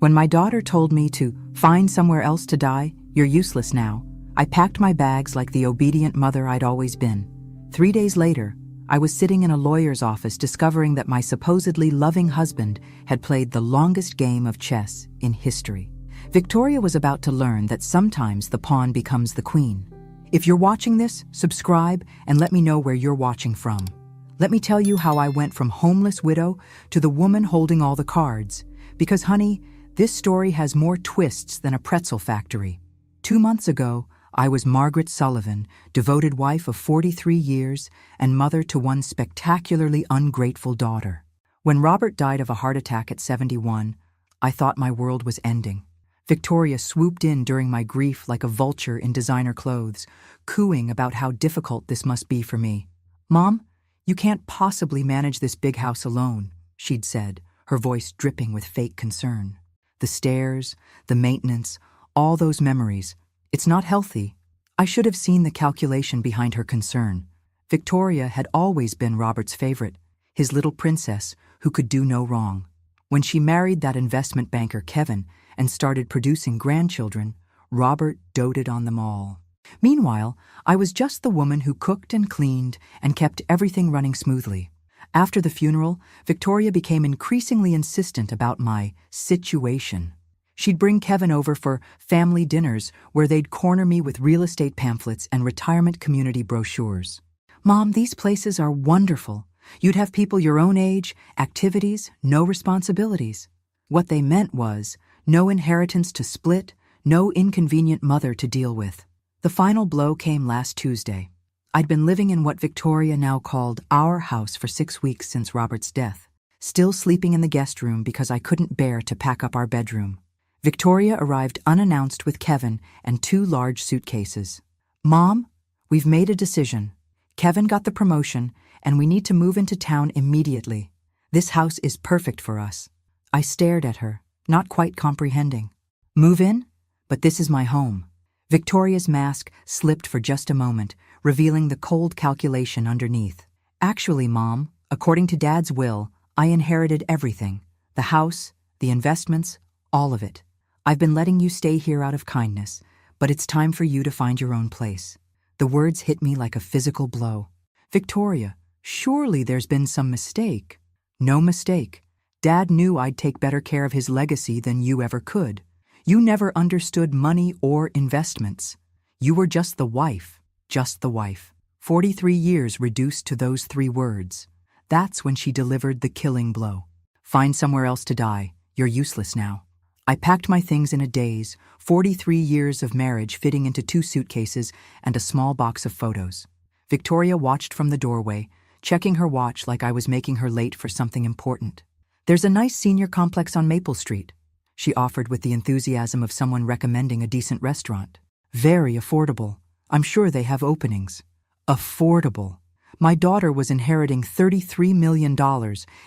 When my daughter told me to find somewhere else to die, you're useless now, I packed my bags like the obedient mother I'd always been. 3 days later, I was sitting in a lawyer's office discovering that my supposedly loving husband had played the longest game of chess in history. Victoria was about to learn that sometimes the pawn becomes the queen. If you're watching this, subscribe and let me know where you're watching from. Let me tell you how I went from homeless widow to the woman holding all the cards. Because, honey, this story has more twists than a pretzel factory. 2 months ago, I was Margaret Sullivan, devoted wife of 43 years and mother to one spectacularly ungrateful daughter. When Robert died of a heart attack at 71, I thought my world was ending. Victoria swooped in during my grief like a vulture in designer clothes, cooing about how difficult this must be for me. "Mom, you can't possibly manage this big house alone," she'd said, her voice dripping with fake concern. The stairs, the maintenance, all those memories. It's not healthy. I should have seen the calculation behind her concern. Victoria had always been Robert's favorite, his little princess who could do no wrong. When she married that investment banker Kevin and started producing grandchildren, Robert doted on them all. Meanwhile, I was just the woman who cooked and cleaned and kept everything running smoothly. After the funeral, Victoria became increasingly insistent about my situation. She'd bring Kevin over for family dinners where they'd corner me with real estate pamphlets and retirement community brochures. "Mom, these places are wonderful. You'd have people your own age, activities, no responsibilities." What they meant was no inheritance to split, no inconvenient mother to deal with. The final blow came last Tuesday. I'd been living in what Victoria now called our house for 6 weeks since Robert's death, still sleeping in the guest room because I couldn't bear to pack up our bedroom. Victoria arrived unannounced with Kevin and 2 large suitcases. "Mom, we've made a decision. Kevin got the promotion, and we need to move into town immediately. This house is perfect for us." I stared at her, not quite comprehending. "Move in? But this is my home." Victoria's mask slipped for just a moment, revealing the cold calculation underneath. "Actually, Mom, according to Dad's will, I inherited everything. The house, the investments, all of it. I've been letting you stay here out of kindness, but it's time for you to find your own place." The words hit me like a physical blow. "Victoria, surely there's been some mistake." "No mistake. Dad knew I'd take better care of his legacy than you ever could. You never understood money or investments. You were just the wife, just the wife." 43 years reduced to those 3 words. That's when she delivered the killing blow. "Find somewhere else to die. You're useless now." I packed my things in a daze, 43 years of marriage fitting into 2 suitcases and a small box of photos. Victoria watched from the doorway, checking her watch like I was making her late for something important. "There's a nice senior complex on Maple Street," she offered with the enthusiasm of someone recommending a decent restaurant. "Very affordable. I'm sure they have openings." Affordable. My daughter was inheriting $33 million,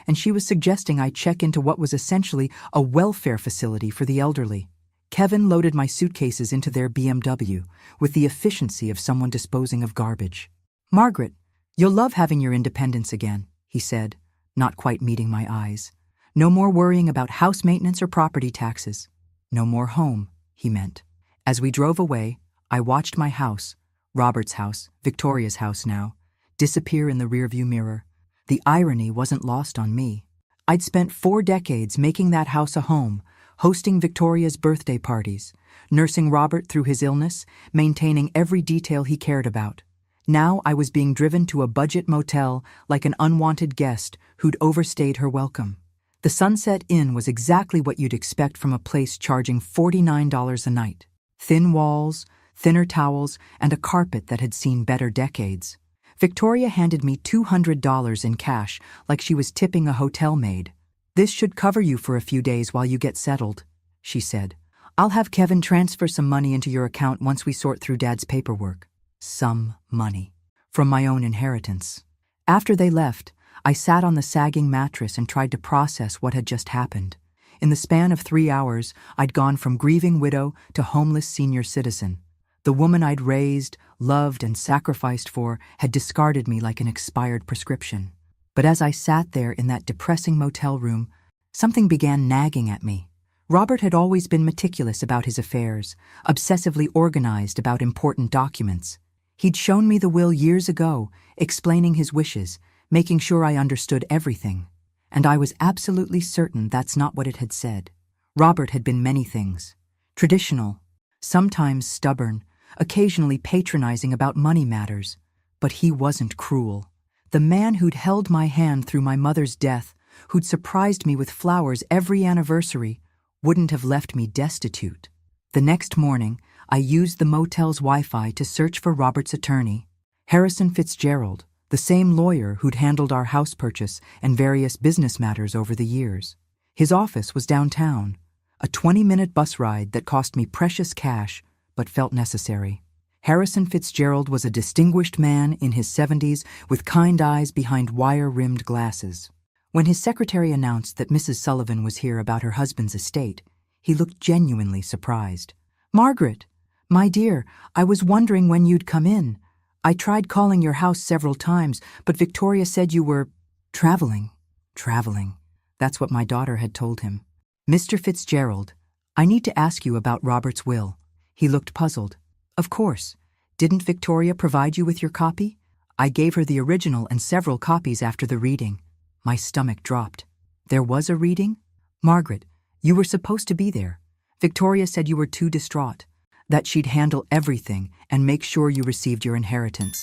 and she was suggesting I check into what was essentially a welfare facility for the elderly. Kevin loaded my suitcases into their BMW with the efficiency of someone disposing of garbage. "Margaret, you'll love having your independence again," he said, not quite meeting my eyes. "No more worrying about house maintenance or property taxes. No more home," he meant. As we drove away, I watched my house, Robert's house, Victoria's house now, disappear in the rearview mirror. The irony wasn't lost on me. I'd spent 4 decades making that house a home, hosting Victoria's birthday parties, nursing Robert through his illness, maintaining every detail he cared about. Now I was being driven to a budget motel like an unwanted guest who'd overstayed her welcome. The Sunset Inn was exactly what you'd expect from a place charging $49 a night. Thin walls, thinner towels, and a carpet that had seen better decades. Victoria handed me $200 in cash like she was tipping a hotel maid. "This should cover you for a few days while you get settled," she said. "I'll have Kevin transfer some money into your account once we sort through Dad's paperwork." Some money. From my own inheritance. After they left, I sat on the sagging mattress and tried to process what had just happened. In the span of 3 hours, I'd gone from grieving widow to homeless senior citizen. The woman I'd raised, loved, and sacrificed for had discarded me like an expired prescription. But as I sat there in that depressing motel room, something began nagging at me. Robert had always been meticulous about his affairs, obsessively organized about important documents. He'd shown me the will years ago, explaining his wishes, making sure I understood everything. And I was absolutely certain that's not what it had said. Robert had been many things. Traditional, sometimes stubborn, occasionally patronizing about money matters. But he wasn't cruel. The man who'd held my hand through my mother's death, who'd surprised me with flowers every anniversary, wouldn't have left me destitute. The next morning, I used the motel's Wi-Fi to search for Robert's attorney, Harrison Fitzgerald, the same lawyer who'd handled our house purchase and various business matters over the years. His office was downtown, a 20-minute bus ride that cost me precious cash but felt necessary. Harrison Fitzgerald was a distinguished man in his 70s with kind eyes behind wire-rimmed glasses. When his secretary announced that Mrs. Sullivan was here about her husband's estate, he looked genuinely surprised. "Margaret, my dear, I was wondering when you'd come in. I tried calling your house several times, but Victoria said you were traveling." Traveling. That's what my daughter had told him. "Mr. Fitzgerald, I need to ask you about Robert's will." He looked puzzled. "Of course. Didn't Victoria provide you with your copy?" I gave her the original and several copies after the reading. My stomach dropped. "There was a reading?" "Margaret, you were supposed to be there. Victoria said you were too distraught, that she'd handle everything and make sure you received your inheritance."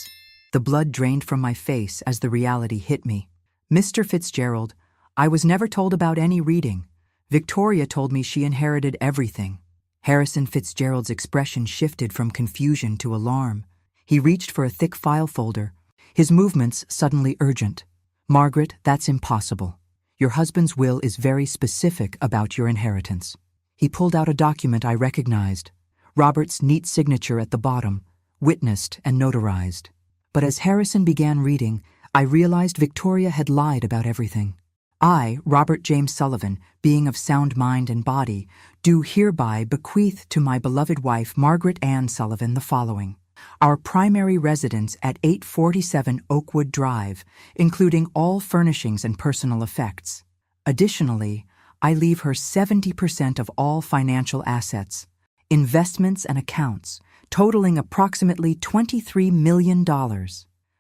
The blood drained from my face as the reality hit me. "Mr. Fitzgerald, I was never told about any reading. Victoria told me she inherited everything." Harrison Fitzgerald's expression shifted from confusion to alarm. He reached for a thick file folder, his movements suddenly urgent. "Margaret, that's impossible. Your husband's will is very specific about your inheritance." He pulled out a document I recognized, Robert's neat signature at the bottom, witnessed and notarized. But as Harrison began reading, I realized Victoria had lied about everything. "I, Robert James Sullivan, being of sound mind and body, do hereby bequeath to my beloved wife Margaret Ann Sullivan the following: our primary residence at 847 Oakwood Drive, including all furnishings and personal effects. Additionally, I leave her 70% of all financial assets, investments and accounts, totaling approximately $23 million.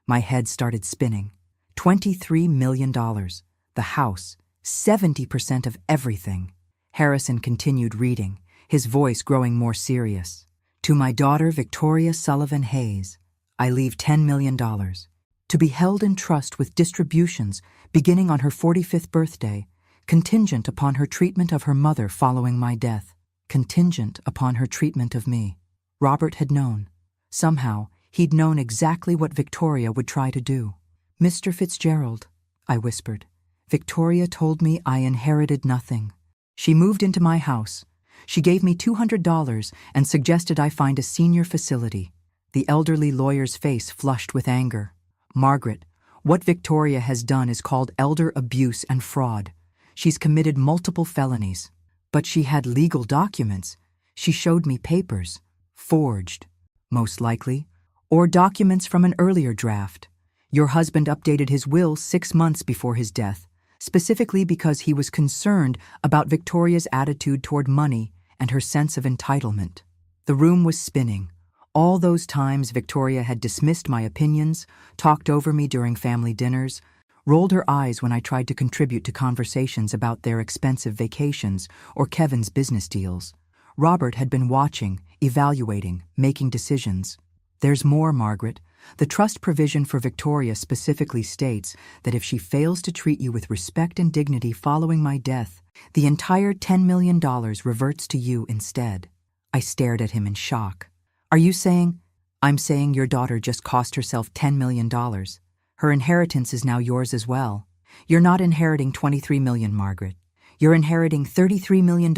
My head started spinning. $23 million. The house, 70% of everything. Harrison continued reading, his voice growing more serious. To my daughter Victoria Sullivan Hayes, I leave $10 million, to be held in trust with distributions beginning on her 45th birthday, contingent upon her treatment of her mother following my death, contingent upon her treatment of me. Robert had known. Somehow, he'd known exactly what Victoria would try to do. "Mr. Fitzgerald," I whispered, "Victoria told me I inherited nothing. She moved into my house. She gave me $200 and suggested I find a senior facility." The elderly lawyer's face flushed with anger. "Margaret, what Victoria has done is called elder abuse and fraud. She's committed multiple felonies. But she had legal documents. She showed me papers. Forged, most likely. Or documents from an earlier draft. Your husband updated his will 6 months before his death, specifically because he was concerned about Victoria's attitude toward money and her sense of entitlement." The room was spinning. All those times Victoria had dismissed my opinions, talked over me during family dinners, rolled her eyes when I tried to contribute to conversations about their expensive vacations or Kevin's business deals. Robert had been watching, evaluating, making decisions. "There's more, Margaret. The trust provision for Victoria specifically states that if she fails to treat you with respect and dignity following my death, the entire $10 million reverts to you instead." I stared at him in shock. "Are you saying—" "I'm saying your daughter just cost herself $10 million. Her inheritance is now yours as well. You're not inheriting $23 million, Margaret. You're inheriting $33 million,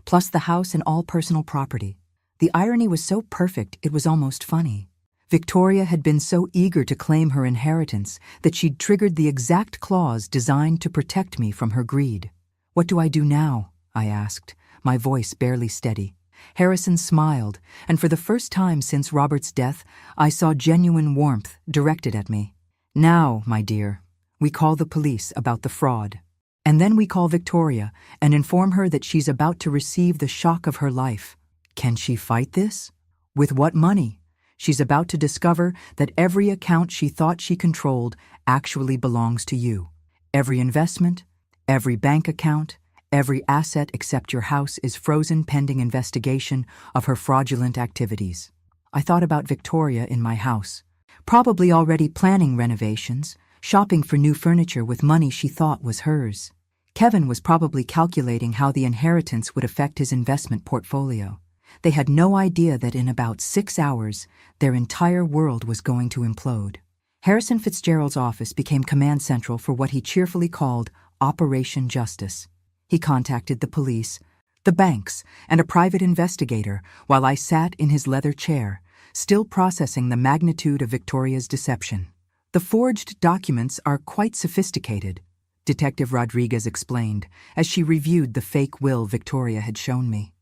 plus the house and all personal property." The irony was so perfect it was almost funny. Victoria had been so eager to claim her inheritance that she'd triggered the exact clause designed to protect me from her greed. "What do I do now?" I asked, my voice barely steady. Harrison smiled, and for the first time since Robert's death, I saw genuine warmth directed at me. "Now, my dear, we call the police about the fraud." And then we call Victoria and inform her that she's about to receive the shock of her life. Can she fight this? With what money? She's about to discover that every account she thought she controlled actually belongs to you. Every investment, every bank account, every asset except your house is frozen pending investigation of her fraudulent activities. I thought about Victoria in my house, probably already planning renovations, shopping for new furniture with money she thought was hers. Kevin was probably calculating how the inheritance would affect his investment portfolio. They had no idea that in about 6 hours, their entire world was going to implode. Harrison Fitzgerald's office became command central for what he cheerfully called Operation Justice. He contacted the police, the banks, and a private investigator while I sat in his leather chair, still processing the magnitude of Victoria's deception. The forged documents are quite sophisticated, Detective Rodriguez explained as she reviewed the fake will Victoria had shown me.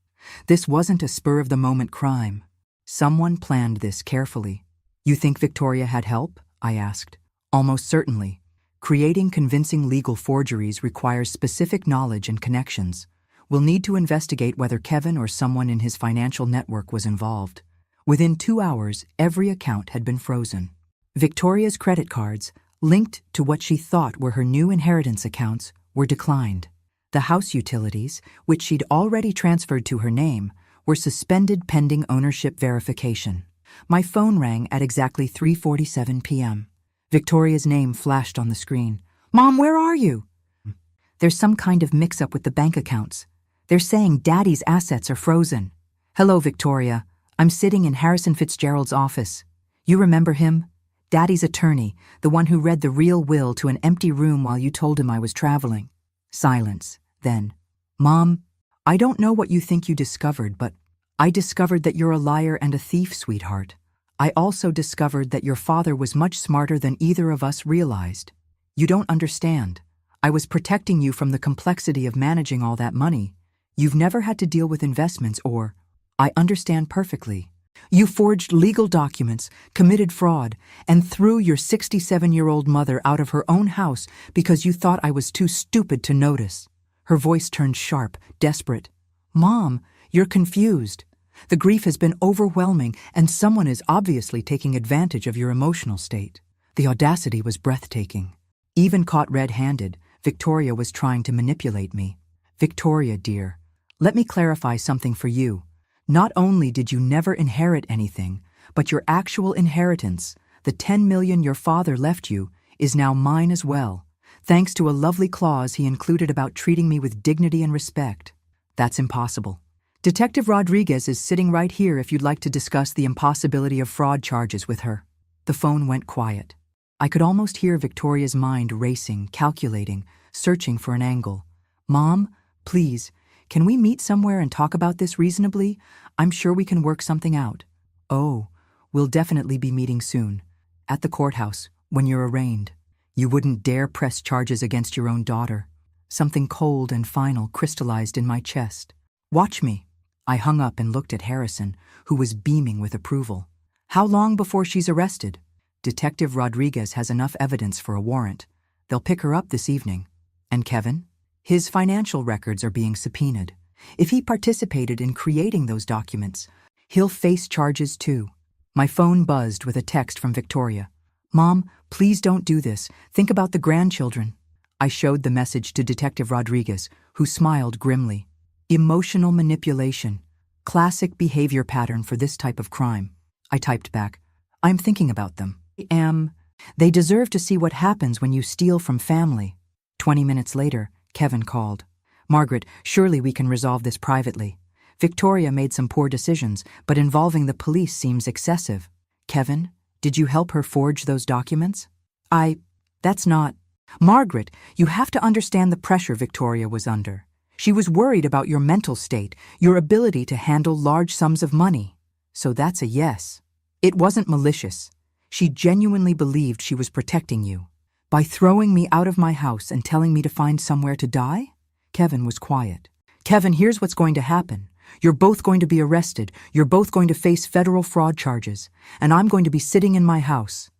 This wasn't a spur-of-the-moment crime. Someone planned this carefully. You think Victoria had help? I asked. Almost certainly. Creating convincing legal forgeries requires specific knowledge and connections. We'll need to investigate whether Kevin or someone in his financial network was involved. Within 2 hours, every account had been frozen. Victoria's credit cards, linked to what she thought were her new inheritance accounts, were declined. The house utilities, which she'd already transferred to her name, were suspended pending ownership verification. My phone rang at exactly 3:47 p.m. Victoria's name flashed on the screen. "Mom, where are you?" "There's some kind of mix-up with the bank accounts. They're saying Daddy's assets are frozen." "Hello, Victoria. I'm sitting in Harrison Fitzgerald's office. You remember him? Daddy's attorney, the one who read the real will to an empty room while you told him I was traveling." Silence. Then, "Mom, I don't know what you think you discovered, but I discovered that you're a liar and a thief, sweetheart. I also discovered that your father was much smarter than either of us realized. You don't understand. I was protecting you from the complexity of managing all that money. You've never had to deal with investments or, I understand perfectly. You forged legal documents, committed fraud, and threw your 67-year-old mother out of her own house because you thought I was too stupid to notice." Her voice turned sharp, desperate. "Mom, you're confused. The grief has been overwhelming, and someone is obviously taking advantage of your emotional state." The audacity was breathtaking. Even caught red-handed, Victoria was trying to manipulate me. "Victoria, dear, let me clarify something for you. Not only did you never inherit anything, but your actual inheritance, the $10 million your father left you, is now mine as well, thanks to a lovely clause he included about treating me with dignity and respect. That's impossible. Detective Rodriguez is sitting right here if you'd like to discuss the impossibility of fraud charges with her." The phone went quiet. I could almost hear Victoria's mind racing, calculating, searching for an angle. "Mom, please, can we meet somewhere and talk about this reasonably? I'm sure we can work something out." "Oh, we'll definitely be meeting soon. At the courthouse, when you're arraigned. You wouldn't dare press charges against your own daughter." Something cold and final crystallized in my chest. "Watch me." I hung up and looked at Harrison, who was beaming with approval. "How long before she's arrested?" "Detective Rodriguez has enough evidence for a warrant. They'll pick her up this evening." "And Kevin?" "His financial records are being subpoenaed. If he participated in creating those documents, he'll face charges too." My phone buzzed with a text from Victoria. "Mom, please don't do this. Think about the grandchildren." I showed the message to Detective Rodriguez, who smiled grimly. "Emotional manipulation. Classic behavior pattern for this type of crime." I typed back, "I'm thinking about them. They deserve to see what happens when you steal from family." 20 minutes later, Kevin called. "Margaret, surely we can resolve this privately. Victoria made some poor decisions, but involving the police seems excessive. Kevin, did you help her forge those documents?" That's not..." "Margaret, you have to understand the pressure Victoria was under. She was worried about your mental state, your ability to handle large sums of money. So that's a yes. It wasn't malicious. She genuinely believed she was protecting you. By throwing me out of my house and telling me to find somewhere to die?" Kevin was quiet. "Kevin, here's what's going to happen. You're both going to be arrested. You're both going to face federal fraud charges. And I'm going to be sitting in my house,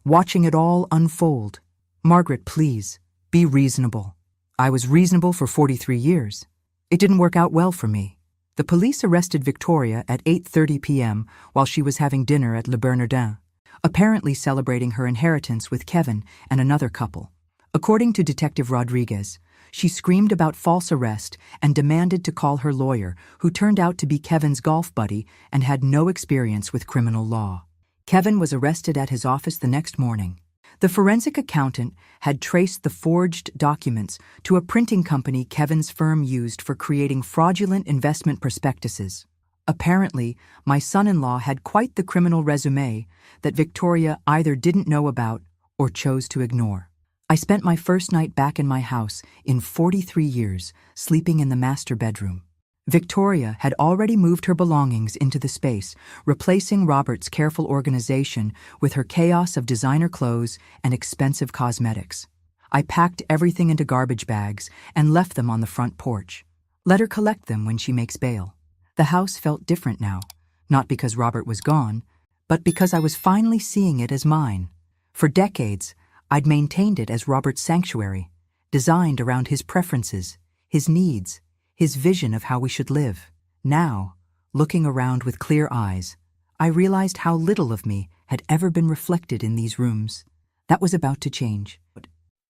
watching it all unfold. Margaret, please, Be reasonable. I was reasonable for 43 years. It didn't work out well for me. The police arrested Victoria at 8:30 p.m. while she was having dinner at Le Bernardin, apparently celebrating her inheritance with Kevin and another couple. According to Detective Rodriguez, she screamed about false arrest and demanded to call her lawyer, who turned out to be Kevin's golf buddy and had no experience with criminal law. Kevin was arrested at his office the next morning. The forensic accountant had traced the forged documents to a printing company Kevin's firm used for creating fraudulent investment prospectuses. Apparently, my son-in-law had quite the criminal resume that Victoria either didn't know about or chose to ignore. I spent my first night back in my house in 43 years, sleeping in the master bedroom. Victoria had already moved her belongings into the space, replacing Robert's careful organization with her chaos of designer clothes and expensive cosmetics. I packed everything into garbage bags and left them on the front porch. Let her collect them when she makes bail. The house felt different now, not because Robert was gone, but because I was finally seeing it as mine. For decades, I'd maintained it as Robert's sanctuary, designed around his preferences, his needs, his vision of how we should live. Now, looking around with clear eyes, I realized how little of me had ever been reflected in these rooms. That was about to change.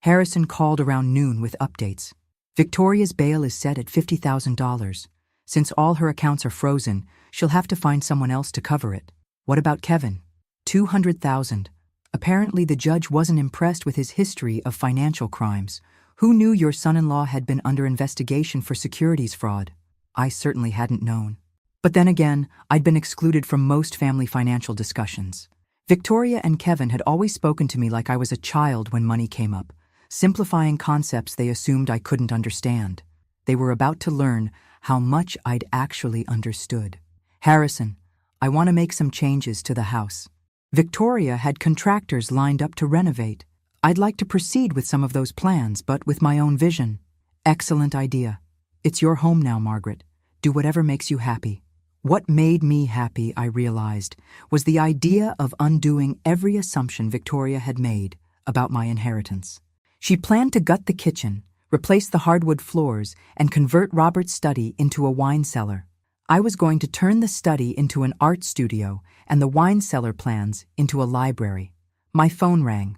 Harrison called around noon with updates. Victoria's bail is set at $50,000. Since all her accounts are frozen, she'll have to find someone else to cover it. What about Kevin? $200,000. Apparently the judge wasn't impressed with his history of financial crimes. Who knew your son-in-law had been under investigation for securities fraud? I certainly hadn't known. But then again, I'd been excluded from most family financial discussions. Victoria and Kevin had always spoken to me like I was a child when money came up, simplifying concepts they assumed I couldn't understand. They were about to learn how much I'd actually understood. Harrison, I want to make some changes to the house. Victoria had contractors lined up to renovate. I'd like to proceed with some of those plans, but with my own vision. Excellent idea. It's your home now, Margaret. Do whatever makes you happy. What made me happy, I realized, was the idea of undoing every assumption Victoria had made about my inheritance. She planned to gut the kitchen, replace the hardwood floors, and convert Robert's study into a wine cellar. I was going to turn the study into an art studio and the wine cellar plans into a library. My phone rang.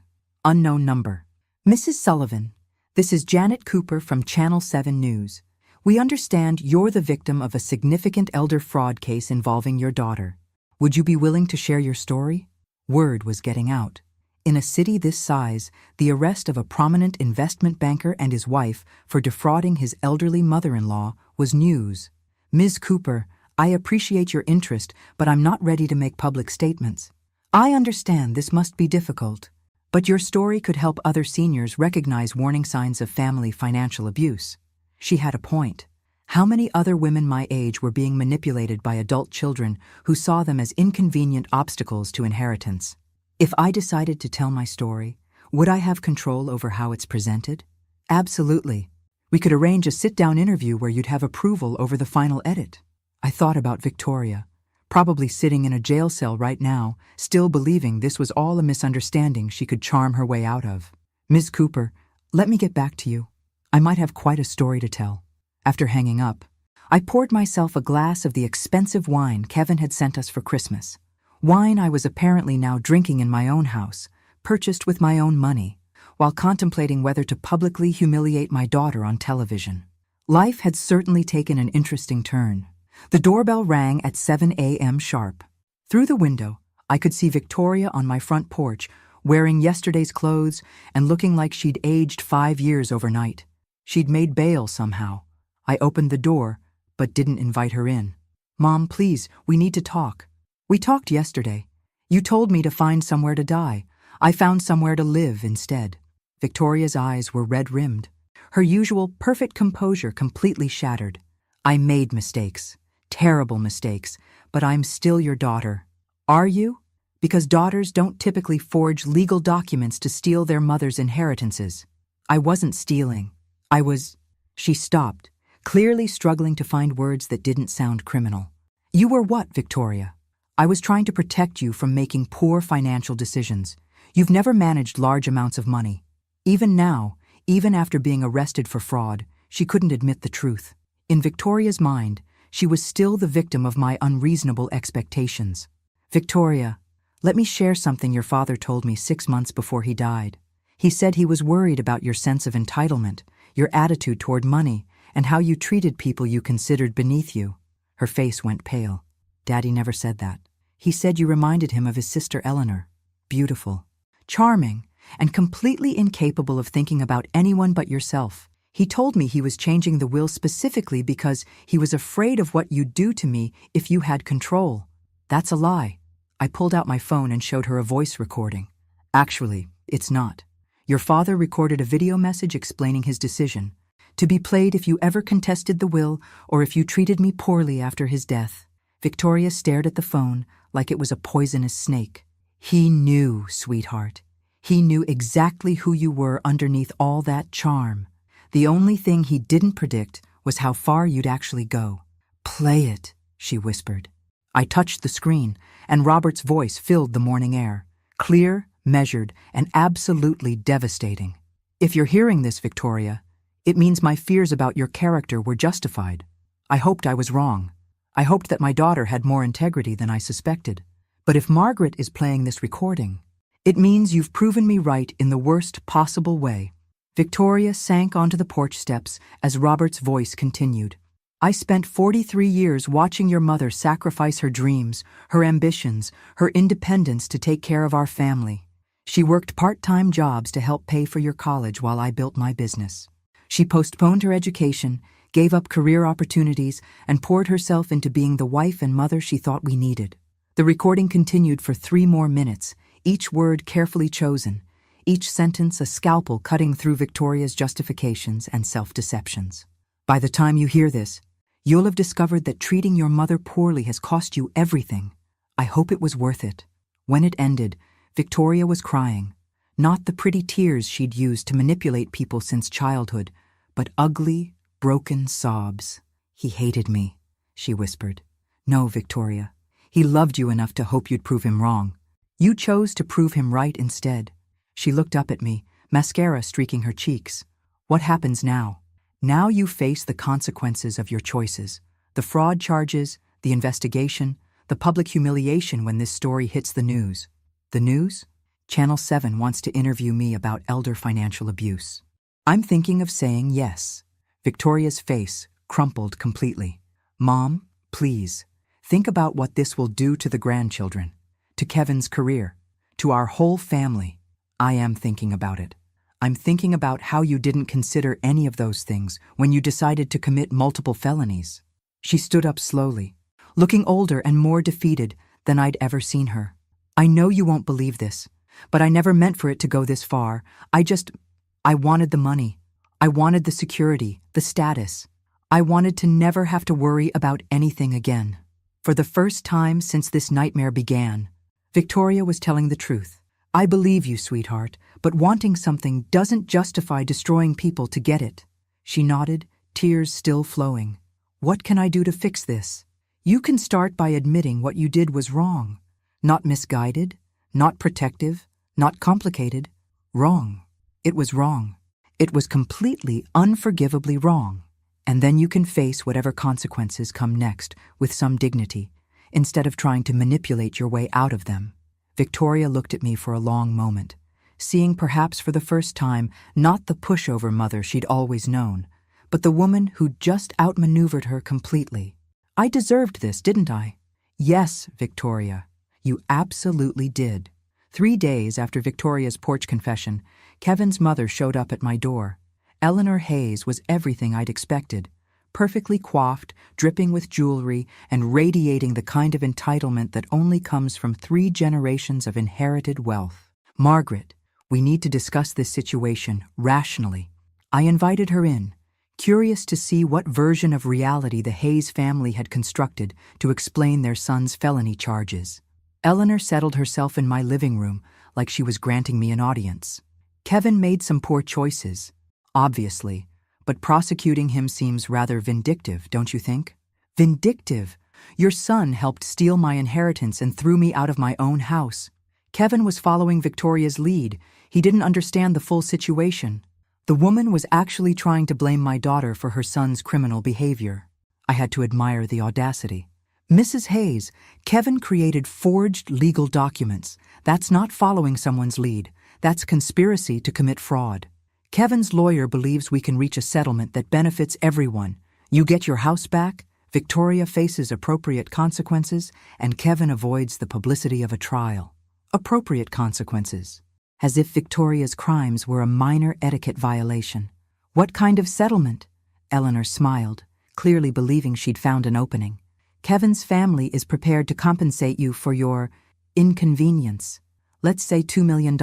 Unknown number. Mrs. Sullivan, this is Janet Cooper from Channel 7 News. We understand you're the victim of a significant elder fraud case involving your daughter. Would you be willing to share your story? Word was getting out. In a city this size, the arrest of a prominent investment banker and his wife for defrauding his elderly mother-in-law was news. Ms. Cooper, I appreciate your interest, but I'm not ready to make public statements. I understand this must be difficult, but your story could help other seniors recognize warning signs of family financial abuse. She had a point. How many other women my age were being manipulated by adult children who saw them as inconvenient obstacles to inheritance? If I decided to tell my story, would I have control over how it's presented? Absolutely. We could arrange a sit-down interview where you'd have approval over the final edit. I thought about Victoria, probably sitting in a jail cell right now, still believing this was all a misunderstanding she could charm her way out of. Ms. Cooper, let me get back to you. I might have quite a story to tell. After hanging up, I poured myself a glass of the expensive wine Kevin had sent us for Christmas. Wine I was apparently now drinking in my own house, purchased with my own money, while contemplating whether to publicly humiliate my daughter on television. Life had certainly taken an interesting turn. The doorbell rang at 7 a.m. sharp. Through the window, I could see Victoria on my front porch, wearing yesterday's clothes and looking like she'd aged 5 years overnight. She'd made bail somehow. I opened the door, but didn't invite her in. Mom, please, we need to talk. We talked yesterday. You told me to find somewhere to die. I found somewhere to live instead. Victoria's eyes were red-rimmed. Her usual perfect composure completely shattered. I made mistakes. Terrible mistakes, but I'm still your daughter. Are you? Because daughters don't typically forge legal documents to steal their mother's inheritances. I wasn't stealing. I was... She stopped, clearly struggling to find words that didn't sound criminal. You were what, Victoria? I was trying to protect you from making poor financial decisions. You've never managed large amounts of money. Even now, Even after being arrested for fraud, she couldn't admit the truth. In Victoria's mind, she was still the victim of my unreasonable expectations. Victoria, let me share something your father told me 6 months before he died. He said he was worried about your sense of entitlement, your attitude toward money, and how you treated people you considered beneath you. Her face went pale. Daddy never said that. He said you reminded him of his sister Eleanor. Beautiful, charming, and completely incapable of thinking about anyone but yourself. He told me he was changing the will specifically because he was afraid of what you'd do to me if you had control. That's a lie. I pulled out my phone and showed her a voice recording. Actually, it's not. Your father recorded a video message explaining his decision, to be played if you ever contested the will or if you treated me poorly after his death. Victoria stared at the phone like it was a poisonous snake. He knew, sweetheart. He knew exactly who you were underneath all that charm. The only thing he didn't predict was how far you'd actually go. Play it, she whispered. I touched the screen, and Robert's voice filled the morning air. Clear, measured, and absolutely devastating. If you're hearing this, Victoria, it means my fears about your character were justified. I hoped I was wrong. I hoped that my daughter had more integrity than I suspected. But if Margaret is playing this recording, it means you've proven me right in the worst possible way. Victoria sank onto the porch steps as Robert's voice continued. I spent 43 years watching your mother sacrifice her dreams, her ambitions, her independence to take care of our family. She worked part-time jobs to help pay for your college while I built my business. She postponed her education, gave up career opportunities, and poured herself into being the wife and mother she thought we needed. The recording continued for 3 more minutes, each word carefully chosen, each sentence a scalpel cutting through Victoria's justifications and self-deceptions. By the time you hear this, you'll have discovered that treating your mother poorly has cost you everything. I hope it was worth it. When it ended, Victoria was crying. Not the pretty tears she'd used to manipulate people since childhood, but ugly, broken sobs. He hated me, she whispered. No, Victoria. He loved you enough to hope you'd prove him wrong. You chose to prove him right instead. She looked up at me, mascara streaking her cheeks. What happens now? Now you face the consequences of your choices. The fraud charges, the investigation, the public humiliation when this story hits the news. The news? Channel 7 wants to interview me about elder financial abuse. I'm thinking of saying yes. Victoria's face crumpled completely. Mom, please, think about what this will do to the grandchildren, to Kevin's career, to our whole family. I am thinking about it. I'm thinking about how you didn't consider any of those things when you decided to commit multiple felonies. She stood up slowly, looking older and more defeated than I'd ever seen her. I know you won't believe this, but I never meant for it to go this far. I wanted the money. I wanted the security, the status. I wanted to never have to worry about anything again. For the first time since this nightmare began, Victoria was telling the truth. I believe you, sweetheart, but wanting something doesn't justify destroying people to get it. She nodded, tears still flowing. What can I do to fix this? You can start by admitting what you did was wrong. Not misguided, not protective, not complicated. Wrong. It was wrong. It was completely, unforgivably wrong. And then you can face whatever consequences come next with some dignity, instead of trying to manipulate your way out of them. Victoria looked at me for a long moment, seeing perhaps for the first time not the pushover mother she'd always known, but the woman who'd just outmaneuvered her completely. I deserved this, didn't I? Yes, Victoria, you absolutely did. 3 days after Victoria's porch confession, Kevin's mother showed up at my door. Eleanor Hayes was everything I'd expected. Perfectly coiffed, dripping with jewelry, and radiating the kind of entitlement that only comes from 3 generations of inherited wealth. Margaret, we need to discuss this situation rationally. I invited her in, curious to see what version of reality the Hayes family had constructed to explain their son's felony charges. Eleanor settled herself in my living room like she was granting me an audience. Kevin made some poor choices, obviously, but prosecuting him seems rather vindictive, don't you think? Vindictive? Your son helped steal my inheritance and threw me out of my own house. Kevin was following Victoria's lead. He didn't understand the full situation. The woman was actually trying to blame my daughter for her son's criminal behavior. I had to admire the audacity. Mrs. Hayes, Kevin created forged legal documents. That's not following someone's lead. That's conspiracy to commit fraud. Kevin's lawyer believes we can reach a settlement that benefits everyone. You get your house back, Victoria faces appropriate consequences, and Kevin avoids the publicity of a trial. Appropriate consequences. As if Victoria's crimes were a minor etiquette violation. What kind of settlement? Eleanor smiled, clearly believing she'd found an opening. Kevin's family is prepared to compensate you for your inconvenience. Let's say $2 million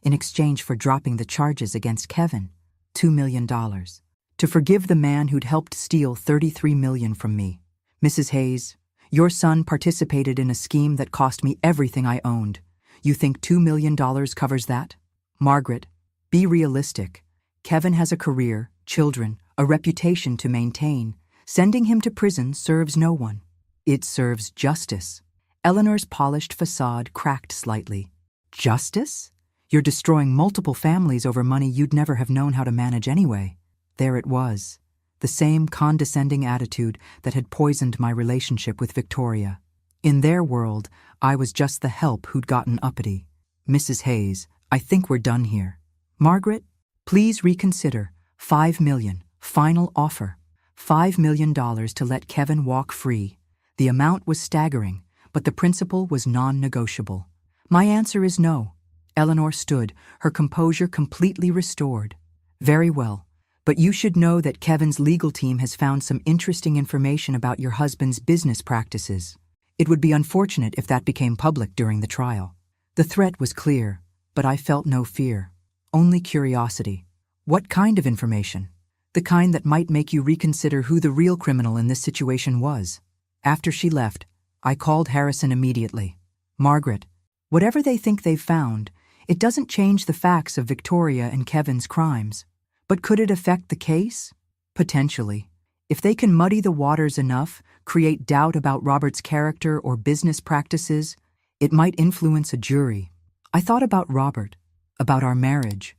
in exchange for dropping the charges against Kevin. $2 million. To forgive the man who'd helped steal $33 million from me. Mrs. Hayes, your son participated in a scheme that cost me everything I owned. You think $2 million covers that? Margaret, be realistic. Kevin has a career, children, a reputation to maintain. Sending him to prison serves no one. It serves justice. Eleanor's polished facade cracked slightly. Justice? You're destroying multiple families over money you'd never have known how to manage anyway. There it was. The same condescending attitude that had poisoned my relationship with Victoria. In their world, I was just the help who'd gotten uppity. Mrs. Hayes, I think we're done here. Margaret, please reconsider. $5 million. Final offer. $5 million to let Kevin walk free. The amount was staggering, but the principle was non-negotiable. My answer is no. Eleanor stood, her composure completely restored. Very well, but you should know that Kevin's legal team has found some interesting information about your husband's business practices. It would be unfortunate if that became public during the trial. The threat was clear, but I felt no fear. Only curiosity. What kind of information? The kind that might make you reconsider who the real criminal in this situation was. After she left, I called Harrison immediately. Margaret, whatever they think they've found, it doesn't change the facts of Victoria and Kevin's crimes. But could it affect the case? Potentially. If they can muddy the waters enough, create doubt about Robert's character or business practices, it might influence a jury. I thought about Robert, about our marriage,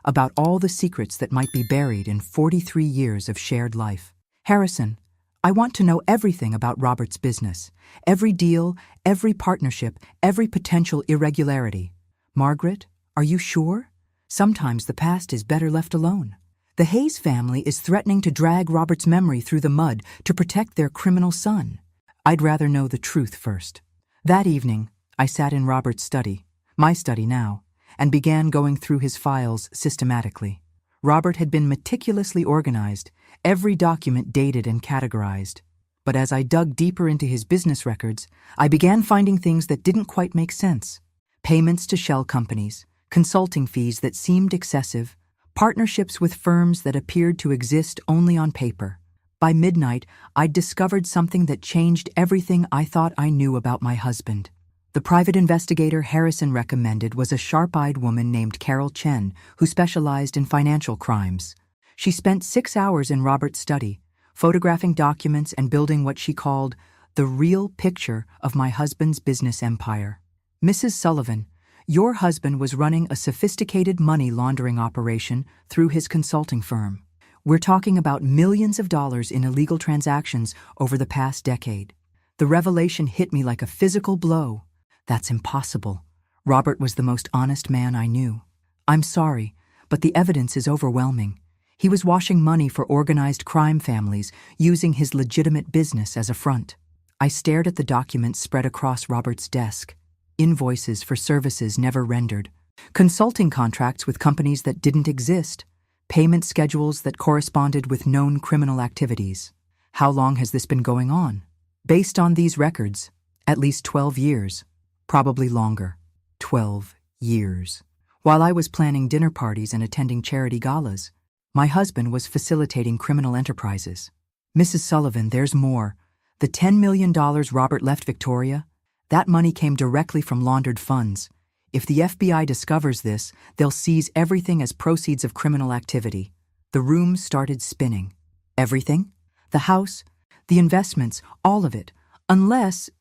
about all the secrets that might be buried in 43 years of shared life. Harrison, I want to know everything about Robert's business, every deal, every partnership, every potential irregularity. Margaret, are you sure? Sometimes the past is better left alone. The Hayes family is threatening to drag Robert's memory through the mud to protect their criminal son. I'd rather know the truth first. That evening, I sat in Robert's study, my study now, and began going through his files systematically. Robert had been meticulously organized, every document dated and categorized. But as I dug deeper into his business records, I began finding things that didn't quite make sense. Payments to shell companies, consulting fees that seemed excessive, partnerships with firms that appeared to exist only on paper. By midnight, I'd discovered something that changed everything I thought I knew about my husband. The private investigator Harrison recommended was a sharp-eyed woman named Carol Chen, who specialized in financial crimes. She spent 6 hours in Robert's study, photographing documents and building what she called the real picture of my husband's business empire. Mrs. Sullivan, your husband was running a sophisticated money laundering operation through his consulting firm. We're talking about millions of dollars in illegal transactions over the past decade. The revelation hit me like a physical blow. That's impossible. Robert was the most honest man I knew. I'm sorry, but the evidence is overwhelming. He was washing money for organized crime families, using his legitimate business as a front. I stared at the documents spread across Robert's desk. Invoices for services never rendered. Consulting contracts with companies that didn't exist. Payment schedules that corresponded with known criminal activities. How long has this been going on? Based on these records, at least 12 years. Probably longer. 12 years. While I was planning dinner parties and attending charity galas, my husband was facilitating criminal enterprises. Mrs. Sullivan, there's more. The $10 million Robert left Victoria, that money came directly from laundered funds. If the FBI discovers this, they'll seize everything as proceeds of criminal activity. The room started spinning. Everything? The house? The investments? All of it. Unless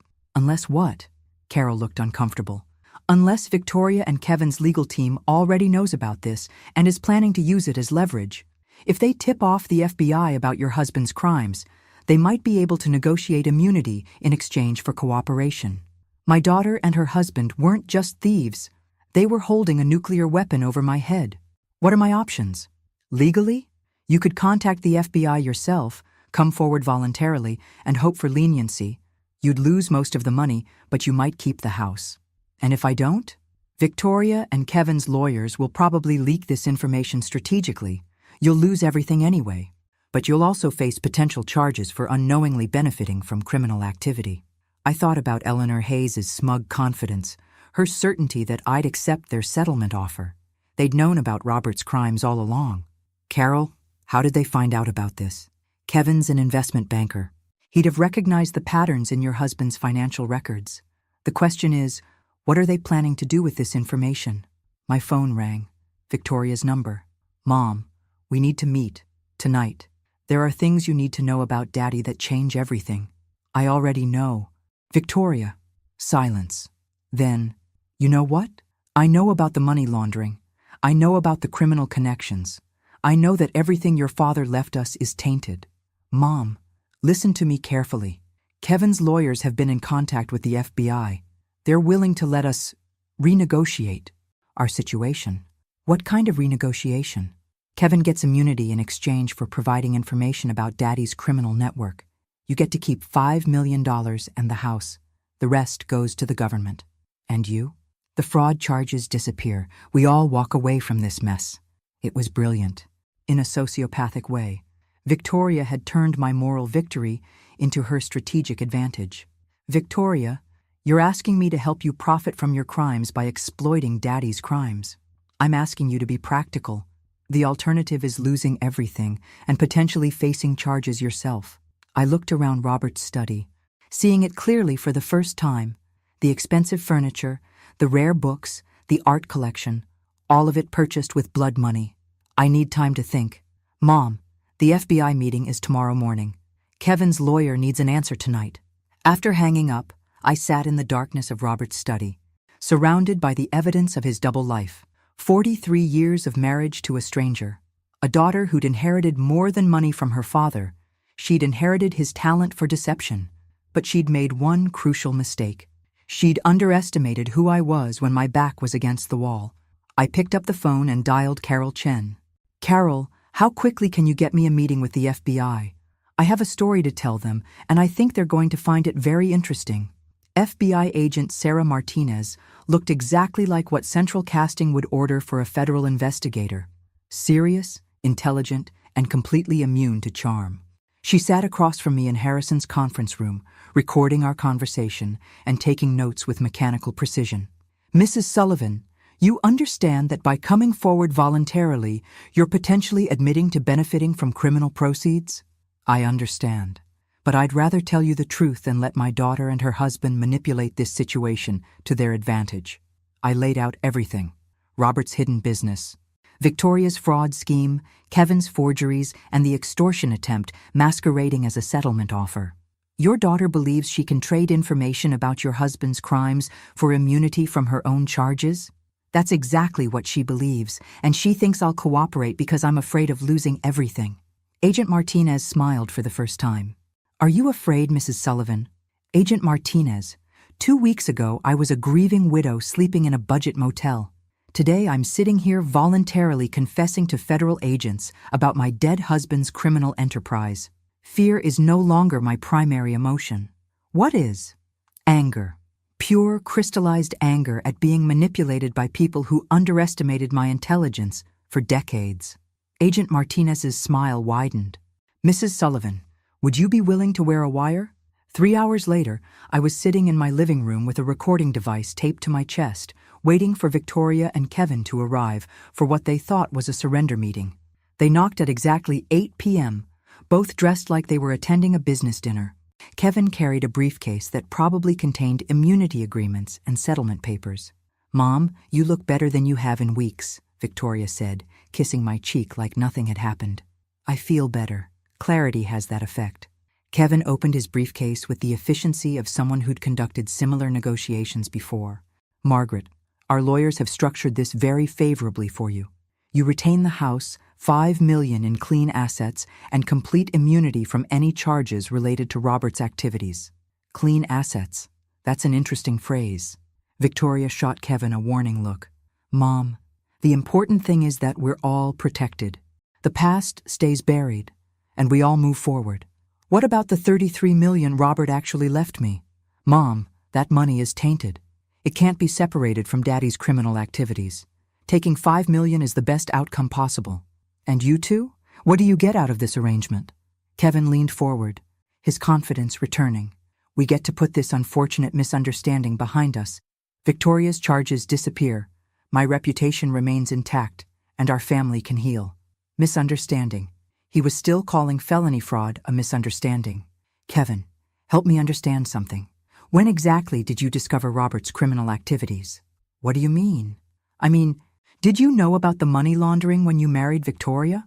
what? Carol looked uncomfortable. Unless Victoria and Kevin's legal team already knows about this and is planning to use it as leverage. If they tip off the FBI about your husband's crimes, they might be able to negotiate immunity in exchange for cooperation. My daughter and her husband weren't just thieves. They were holding a nuclear weapon over my head. What are my options? Legally? You could contact the FBI yourself, come forward voluntarily, and hope for leniency. You'd lose most of the money, but you might keep the house. And if I don't? Victoria and Kevin's lawyers will probably leak this information strategically. You'll lose everything anyway. But you'll also face potential charges for unknowingly benefiting from criminal activity. I thought about Eleanor Hayes' smug confidence, her certainty that I'd accept their settlement offer. They'd known about Robert's crimes all along. Carol, how did they find out about this? Kevin's an investment banker. He'd have recognized the patterns in your husband's financial records. The question is, what are they planning to do with this information? My phone rang. Victoria's number. Mom, we need to meet. Tonight. There are things you need to know about Daddy that change everything. I already know. Victoria. Silence. Then, you know what? I know about the money laundering. I know about the criminal connections. I know that everything your father left us is tainted. Mom, listen to me carefully. Kevin's lawyers have been in contact with the FBI. They're willing to let us renegotiate our situation. What kind of renegotiation? Kevin gets immunity in exchange for providing information about Daddy's criminal network. You get to keep $5 million and the house. The rest goes to the government. And you? The fraud charges disappear. We all walk away from this mess. It was brilliant. In a sociopathic way, Victoria had turned my moral victory into her strategic advantage. Victoria, you're asking me to help you profit from your crimes by exploiting Daddy's crimes. I'm asking you to be practical. The alternative is losing everything and potentially facing charges yourself. I looked around Robert's study, seeing it clearly for the first time. The expensive furniture, the rare books, the art collection, all of it purchased with blood money. I need time to think. Mom, the FBI meeting is tomorrow morning. Kevin's lawyer needs an answer tonight. After hanging up, I sat in the darkness of Robert's study, surrounded by the evidence of his double life. 43 years of marriage to a stranger. A daughter who'd inherited more than money from her father. She'd inherited his talent for deception. But she'd made one crucial mistake. She'd underestimated who I was when my back was against the wall. I picked up the phone and dialed Carol Chen. Carol, how quickly can you get me a meeting with the FBI? I have a story to tell them, and I think they're going to find it very interesting. FBI agent Sarah Martinez looked exactly like what Central Casting would order for a federal investigator. Serious, intelligent, and completely immune to charm. She sat across from me in Harrison's conference room, recording our conversation and taking notes with mechanical precision. Mrs. Sullivan, you understand that by coming forward voluntarily, you're potentially admitting to benefiting from criminal proceeds? I understand. But I'd rather tell you the truth than let my daughter and her husband manipulate this situation to their advantage. I laid out everything. Robert's hidden business, Victoria's fraud scheme, Kevin's forgeries, and the extortion attempt masquerading as a settlement offer. Your daughter believes she can trade information about your husband's crimes for immunity from her own charges? That's exactly what she believes, and she thinks I'll cooperate because I'm afraid of losing everything. Agent Martinez smiled for the first time. Are you afraid, Mrs. Sullivan? Agent Martinez, 2 weeks ago I was a grieving widow sleeping in a budget motel. Today I'm sitting here voluntarily confessing to federal agents about my dead husband's criminal enterprise. Fear is no longer my primary emotion. What is? Anger. Pure, crystallized anger at being manipulated by people who underestimated my intelligence for decades. Agent Martinez's smile widened. Mrs. Sullivan, would you be willing to wear a wire? 3 hours later, I was sitting in my living room with a recording device taped to my chest, waiting for Victoria and Kevin to arrive for what they thought was a surrender meeting. They knocked at exactly 8 p.m., both dressed like they were attending a business dinner. Kevin carried a briefcase that probably contained immunity agreements and settlement papers. Mom, you look better than you have in weeks, Victoria said, kissing my cheek like nothing had happened. I feel better. Clarity has that effect. Kevin opened his briefcase with the efficiency of someone who'd conducted similar negotiations before. Margaret, Our lawyers have structured this very favorably for you. You retain the house, $5 million in clean assets, and complete immunity from any charges related to Robert's activities. Clean assets. That's an interesting phrase. Victoria shot Kevin a warning look. Mom, the important thing is that we're all protected. The past stays buried, and we all move forward. What about the $33 million Robert actually left me? Mom, that money is tainted. It can't be separated from Daddy's criminal activities. Taking $5 million is the best outcome possible. And you two? What do you get out of this arrangement? Kevin leaned forward, his confidence returning. We get to put this unfortunate misunderstanding behind us. Victoria's charges disappear. My reputation remains intact, and our family can heal. Misunderstanding. He was still calling felony fraud a misunderstanding. Kevin, help me understand something. When exactly did you discover Robert's criminal activities? What do you mean? Did you know about the money laundering when you married Victoria?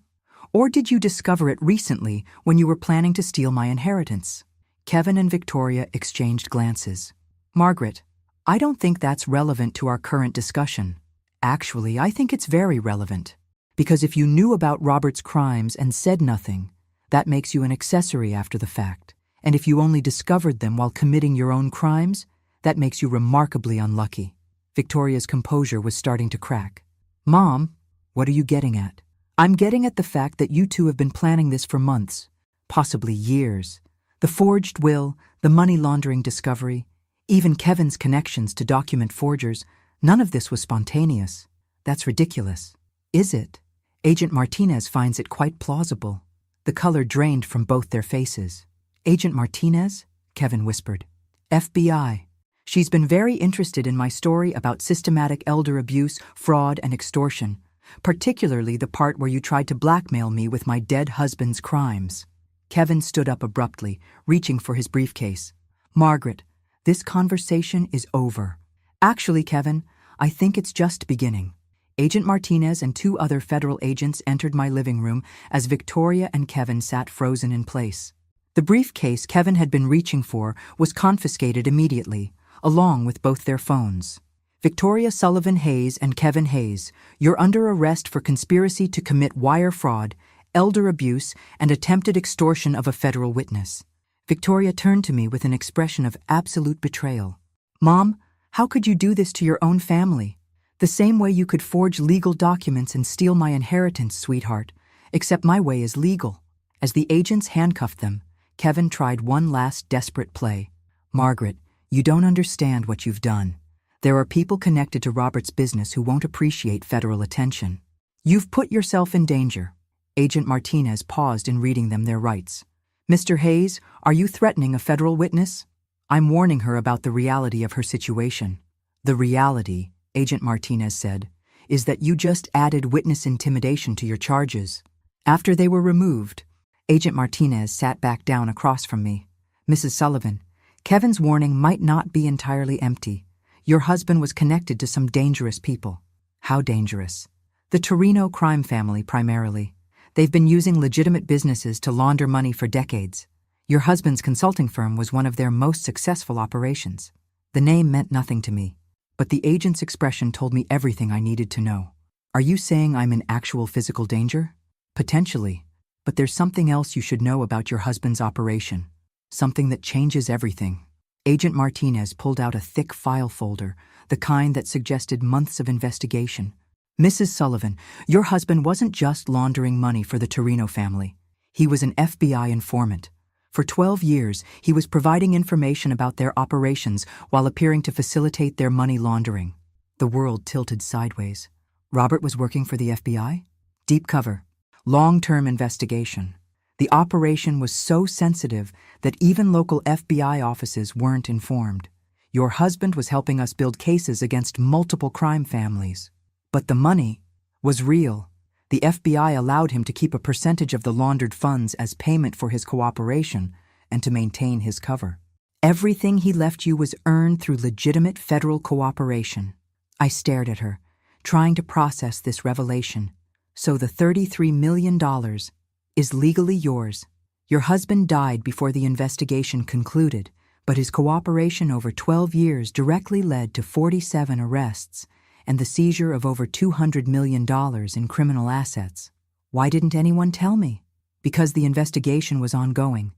Or did you discover it recently when you were planning to steal my inheritance? Kevin and Victoria exchanged glances. Margaret, I don't think that's relevant to our current discussion. Actually, I think it's very relevant. Because if you knew about Robert's crimes and said nothing, that makes you an accessory after the fact. And if you only discovered them while committing your own crimes, that makes you remarkably unlucky. Victoria's composure was starting to crack. Mom, what are you getting at? I'm getting at the fact that you two have been planning this for months, possibly years. The forged will, the money laundering discovery, even Kevin's connections to document forgers, none of this was spontaneous. That's ridiculous. Is it? Agent Martinez finds it quite plausible. The color drained from both their faces. Agent Martinez? Kevin whispered. FBI. She's been very interested in my story about systematic elder abuse, fraud, and extortion, particularly the part where you tried to blackmail me with my dead husband's crimes. Kevin stood up abruptly, reaching for his briefcase. Margaret, this conversation is over. Actually, Kevin, I think it's just beginning. Agent Martinez and 2 other federal agents entered my living room as Victoria and Kevin sat frozen in place. The briefcase Kevin had been reaching for was confiscated immediately, along with both their phones. Victoria Sullivan Hayes and Kevin Hayes, you're under arrest for conspiracy to commit wire fraud, elder abuse, and attempted extortion of a federal witness. Victoria turned to me with an expression of absolute betrayal. Mom, how could you do this to your own family? The same way you could forge legal documents and steal my inheritance, sweetheart, except my way is legal. As the agents handcuffed them, Kevin tried one last desperate play. Margaret, you don't understand what you've done. There are people connected to Robert's business who won't appreciate federal attention. You've put yourself in danger. Agent Martinez paused in reading them their rights. Mr. Hayes, are you threatening a federal witness? I'm warning her about the reality of her situation. The reality, Agent Martinez said, is that you just added witness intimidation to your charges. After they were removed, Agent Martinez sat back down across from me. Mrs. Sullivan, Kevin's warning might not be entirely empty. Your husband was connected to some dangerous people. How dangerous? The Torino crime family, primarily. They've been using legitimate businesses to launder money for decades. Your husband's consulting firm was one of their most successful operations. The name meant nothing to me, but the agent's expression told me everything I needed to know. Are you saying I'm in actual physical danger? Potentially, but there's something else you should know about your husband's operation. Something that changes everything. Agent Martinez pulled out a thick file folder, the kind that suggested months of investigation. Mrs. Sullivan, your husband wasn't just laundering money for the Torino family. He was an FBI informant. For 12 years, he was providing information about their operations while appearing to facilitate their money laundering. The world tilted sideways. Robert was working for the FBI? Deep cover. Long-term investigation. The operation was so sensitive that even local FBI offices weren't informed. Your husband was helping us build cases against multiple crime families. But the money was real. The FBI allowed him to keep a percentage of the laundered funds as payment for his cooperation and to maintain his cover. Everything he left you was earned through legitimate federal cooperation. I stared at her, trying to process this revelation. So the $33 million is legally yours. Your husband died before the investigation concluded, but his cooperation over 12 years directly led to 47 arrests and the seizure of over $200 million in criminal assets. Why didn't anyone tell me? Because the investigation was ongoing.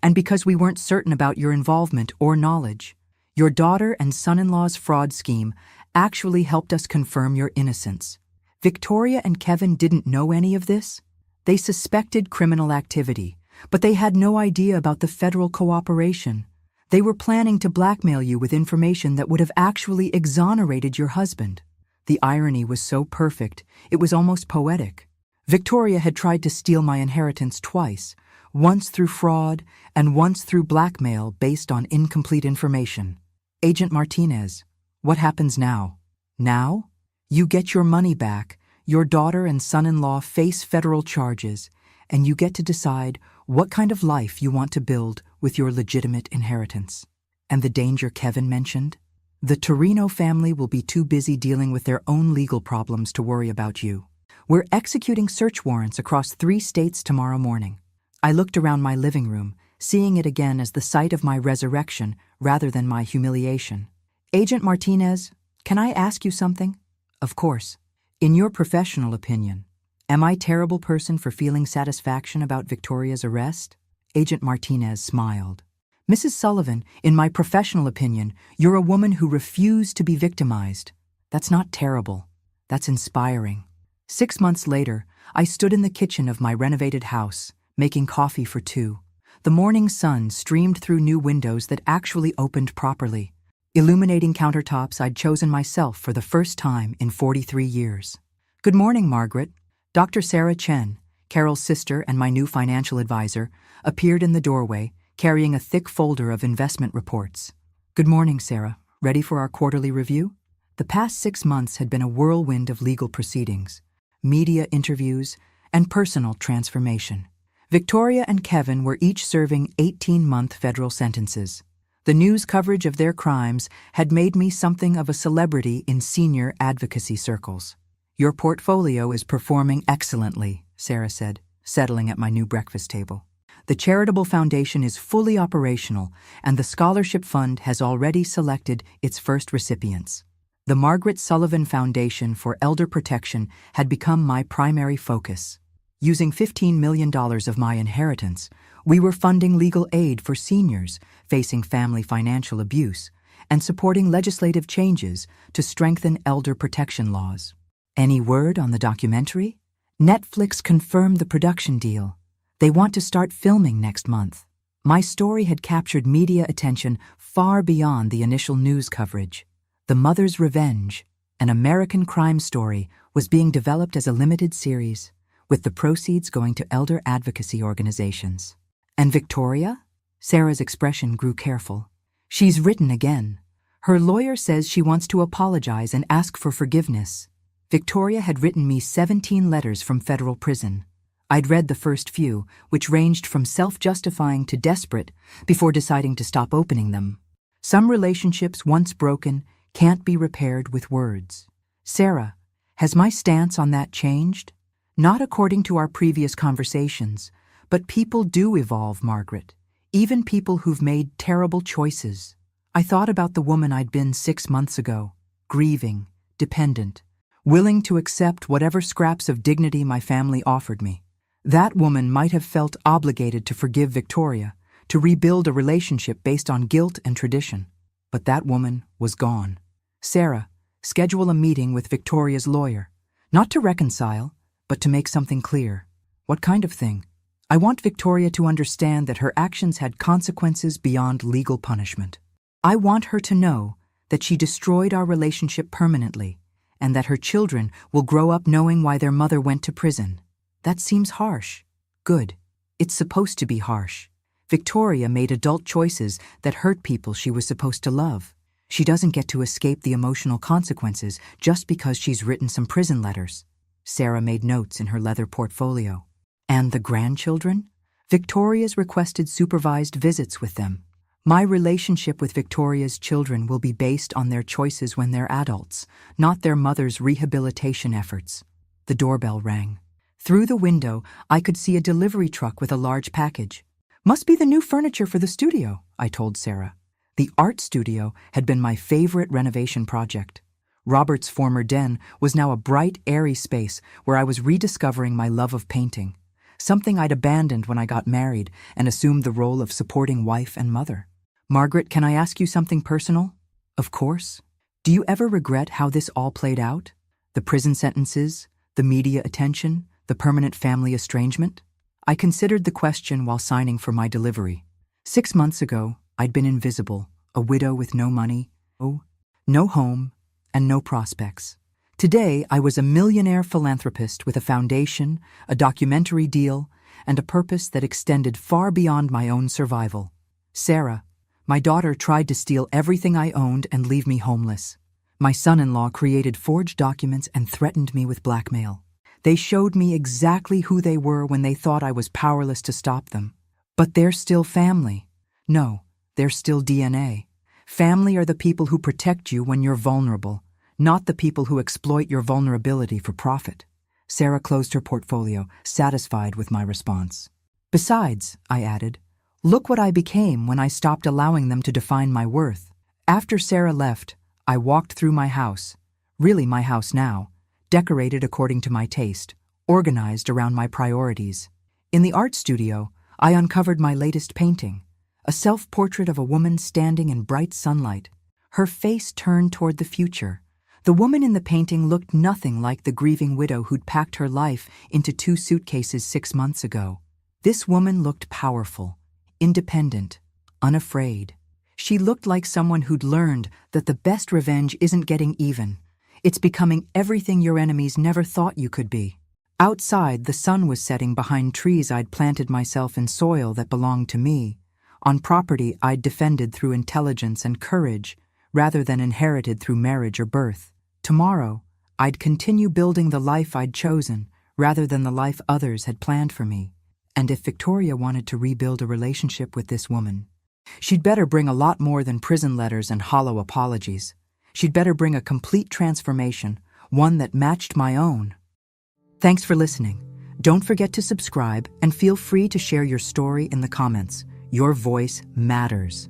And because we weren't certain about your involvement or knowledge. Your daughter and son-in-law's fraud scheme actually helped us confirm your innocence. Victoria and Kevin didn't know any of this. They suspected criminal activity, but they had no idea about the federal cooperation. They were planning to blackmail you with information that would have actually exonerated your husband. The irony was so perfect, it was almost poetic. Victoria had tried to steal my inheritance twice, once through fraud and once through blackmail based on incomplete information. Agent Martinez, what happens now? Now? You get your money back, your daughter and son-in-law face federal charges, and you get to decide what kind of life you want to build with your legitimate inheritance. And the danger Kevin mentioned? The Torino family will be too busy dealing with their own legal problems to worry about you. We're executing search warrants across 3 states tomorrow morning. I looked around my living room, seeing it again as the site of my resurrection rather than my humiliation. Agent Martinez, can I ask you something? Of course. In your professional opinion, am I a terrible person for feeling satisfaction about Victoria's arrest? Agent Martinez smiled. Mrs. Sullivan, in my professional opinion, you're a woman who refused to be victimized. That's not terrible. That's inspiring. 6 months later, I stood in the kitchen of my renovated house, making coffee for 2. The morning sun streamed through new windows that actually opened properly, illuminating countertops I'd chosen myself for the first time in 43 years. Good morning, Margaret. Dr. Sarah Chen, Carol's sister and my new financial advisor, appeared in the doorway, carrying a thick folder of investment reports. Good morning, Sarah. Ready for our quarterly review? The past 6 months had been a whirlwind of legal proceedings, media interviews, and personal transformation. Victoria and Kevin were each serving 18-month federal sentences. The news coverage of their crimes had made me something of a celebrity in senior advocacy circles. Your portfolio is performing excellently, Sarah said, settling at my new breakfast table. The charitable foundation is fully operational, and the scholarship fund has already selected its first recipients. The Margaret Sullivan Foundation for Elder Protection had become my primary focus. Using $15 million of my inheritance, we were funding legal aid for seniors facing family financial abuse and supporting legislative changes to strengthen elder protection laws. Any word on the documentary? Netflix confirmed the production deal. They want to start filming next month. My story had captured media attention far beyond the initial news coverage. The Mother's Revenge, an American crime story, was being developed as a limited series, with the proceeds going to elder advocacy organizations. And Victoria? Sarah's expression grew careful. She's written again. Her lawyer says she wants to apologize and ask for forgiveness. Victoria had written me 17 letters from federal prison. I'd read the first few, which ranged from self-justifying to desperate, before deciding to stop opening them. Some relationships, once broken, can't be repaired with words. Sarah, has my stance on that changed? Not according to our previous conversations, but people do evolve, Margaret. Even people who've made terrible choices. I thought about the woman I'd been 6 months ago, grieving, dependent, willing to accept whatever scraps of dignity my family offered me. That woman might have felt obligated to forgive Victoria, to rebuild a relationship based on guilt and tradition. But that woman was gone. Sarah, schedule a meeting with Victoria's lawyer. Not to reconcile, but to make something clear. What kind of thing? I want Victoria to understand that her actions had consequences beyond legal punishment. I want her to know that she destroyed our relationship permanently, and that her children will grow up knowing why their mother went to prison. That seems harsh. Good. It's supposed to be harsh. Victoria made adult choices that hurt people she was supposed to love. She doesn't get to escape the emotional consequences just because she's written some prison letters. Sarah made notes in her leather portfolio. And the grandchildren? Victoria's requested supervised visits with them. My relationship with Victoria's children will be based on their choices when they're adults, not their mother's rehabilitation efforts. The doorbell rang. Through the window, I could see a delivery truck with a large package. Must be the new furniture for the studio, I told Sarah. The art studio had been my favorite renovation project. Robert's former den was now a bright, airy space where I was rediscovering my love of painting, something I'd abandoned when I got married and assumed the role of supporting wife and mother. Margaret, can I ask you something personal? Of course. Do you ever regret how this all played out? The prison sentences, the media attention, the permanent family estrangement? I considered the question while signing for my delivery. 6 months ago, I'd been invisible, a widow with no money, no home, and no prospects. Today, I was a millionaire philanthropist with a foundation, a documentary deal, and a purpose that extended far beyond my own survival. Sarah, my daughter, tried to steal everything I owned and leave me homeless. My son-in-law created forged documents and threatened me with blackmail. They showed me exactly who they were when they thought I was powerless to stop them. But they're still family. No, they're still DNA. Family are the people who protect you when you're vulnerable, not the people who exploit your vulnerability for profit. Sarah closed her portfolio, satisfied with my response. Besides, I added, look what I became when I stopped allowing them to define my worth. After Sarah left, I walked through my house, really my house now, decorated according to my taste, organized around my priorities. In the art studio, I uncovered my latest painting, a self-portrait of a woman standing in bright sunlight, her face turned toward the future. The woman in the painting looked nothing like the grieving widow who'd packed her life into 2 suitcases 6 months ago. This woman looked powerful, independent, unafraid. She looked like someone who'd learned that the best revenge isn't getting even. It's becoming everything your enemies never thought you could be. Outside, the sun was setting behind trees I'd planted myself in soil that belonged to me, on property I'd defended through intelligence and courage, rather than inherited through marriage or birth. Tomorrow, I'd continue building the life I'd chosen, rather than the life others had planned for me. And if Victoria wanted to rebuild a relationship with this woman, she'd better bring a lot more than prison letters and hollow apologies. She'd better bring a complete transformation, one that matched my own. Thanks for listening. Don't forget to subscribe and feel free to share your story in the comments. Your voice matters.